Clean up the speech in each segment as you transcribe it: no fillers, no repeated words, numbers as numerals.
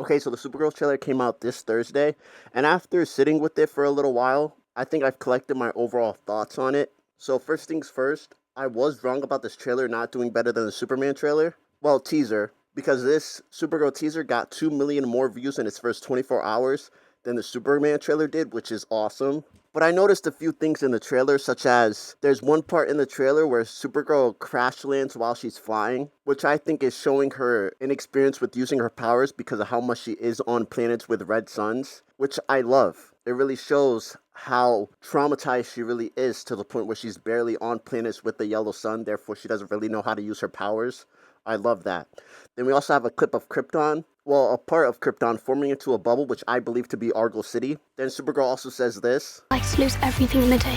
Okay, so the Supergirl trailer came out this Thursday, and after sitting with it for a little while, I think I've collected my overall thoughts on it. So first things first, I was wrong about this trailer not doing better than the Superman trailer. Well, teaser, because this Supergirl teaser got 2 million more views in its first 24 hours than the Superman trailer did, which is awesome. But I noticed a few things in the trailer, such as there's one part in the trailer where Supergirl crash lands while she's flying, which I think is showing her inexperience with using her powers because of how much she is on planets with red suns, which I love. It really shows how traumatized she really is to the point where she's barely on planets with the yellow sun, therefore she doesn't really know how to use her powers. I love that. Then we also have a clip of Krypton. Well, a part of Krypton forming into a bubble, which I believe to be Argo City. Then Supergirl also says this. Likes to lose everything in a day.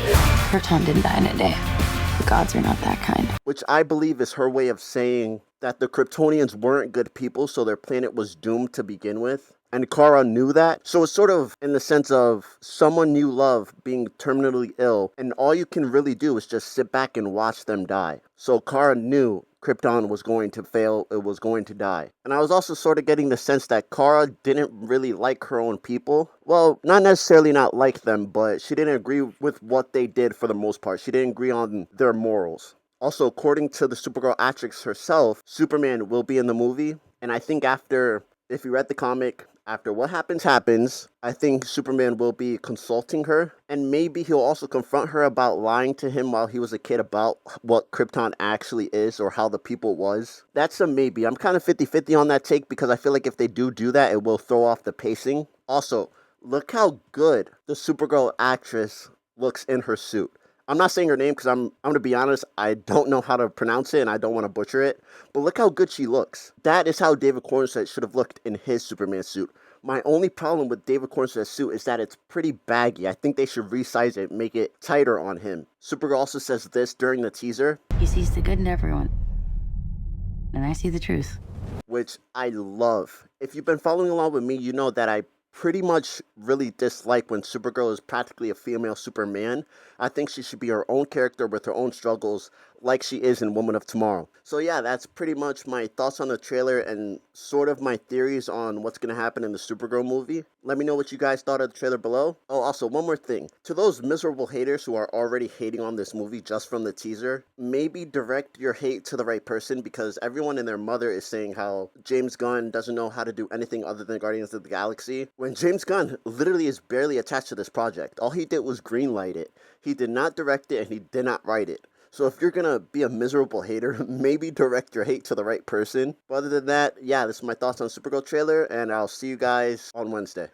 Krypton didn't die in a day. The gods are not that kind. Which I believe is her way of saying that the Kryptonians weren't good people, so their planet was doomed to begin with. And Kara knew that. So it's sort of in the sense of someone you love being terminally ill, and all you can really do is just sit back and watch them die. So Kara knew Krypton was going to fail, it was going to die. And I was also sort of getting the sense that Kara didn't really like her own people. Well, not necessarily not like them, but she didn't agree with what they did for the most part. She didn't agree on their morals. Also, according to the Supergirl actress herself, Superman will be in the movie. And I think after, if you read the comic, after what happens, happens, I think Superman will be consulting her. And maybe he'll also confront her about lying to him while he was a kid about what Krypton actually is or how the people was. That's a maybe. I'm kind of 50-50 on that take because I feel like if they do that, it will throw off the pacing. Also, look how good the Supergirl actress looks in her suit. I'm not saying her name because I'm going to be honest, I don't know how to pronounce it and I don't want to butcher it. But look how good she looks. That is how David Cornsett should have looked in his Superman suit. My only problem with David Cornsett's suit is that it's pretty baggy. I think they should resize it, make it tighter on him. Supergirl also says this during the teaser. He sees the good in everyone. And I see the truth. Which I love. If you've been following along with me, you know that I pretty much really dislike when Supergirl is practically a female Superman. I think she should be her own character with her own struggles like she is in Woman of Tomorrow. So yeah, that's pretty much my thoughts on the trailer and sort of my theories on what's going to happen in the Supergirl movie. Let me know what you guys thought of the trailer below. Oh, also, one more thing. To those miserable haters who are already hating on this movie just from the teaser, maybe direct your hate to the right person because everyone and their mother is saying how James Gunn doesn't know how to do anything other than Guardians of the Galaxy, when James Gunn literally is barely attached to this project. All he did was greenlight it. He did not direct it and he did not write it. So if you're gonna be a miserable hater, maybe direct your hate to the right person. But other than that, yeah, this is my thoughts on Supergirl trailer, and I'll see you guys on Wednesday.